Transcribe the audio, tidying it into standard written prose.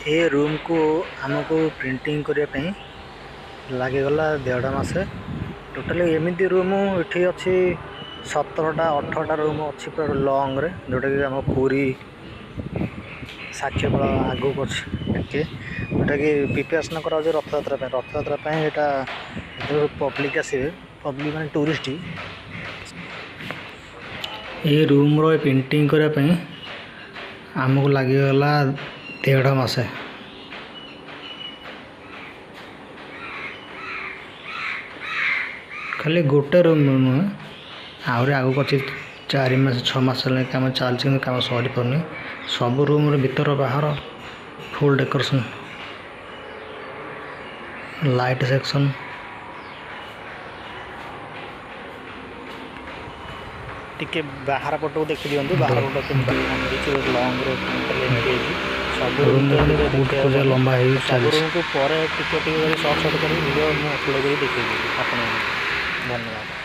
ए room को आमको printing करने लगेगला 1.5 मास। टोटाली एमती रूम ये अच्छी 17टा 18टा रूम अच्छी पूरा लंग रे, जोटा कि आम पुरी साक्षीफल आगू अच्छे, जोटा कि प्रिपेरेसन करा रथयात्रा यहाँ पब्लिक आसवे, पब्लिक माने टूरिस्ट ये रूम रो पेंटिंग करने आमको लगेगला 1.5 मास। खाली गोटे रूम नुहे आहरी आगू अच्छी 4 मास 6 मास कम चलती कम सरी पारनी। सब रूम भीतर बाहर फुल डेकोरेशन, लाइट सेक्शन, टिके बाहर पट को देखी दिखाँ। बाहर पट के लंग सब रूम लंबा सब रूम को पर टिके सर्ट कर वीडियो अपलोड कर देखिए। धन्यवाद।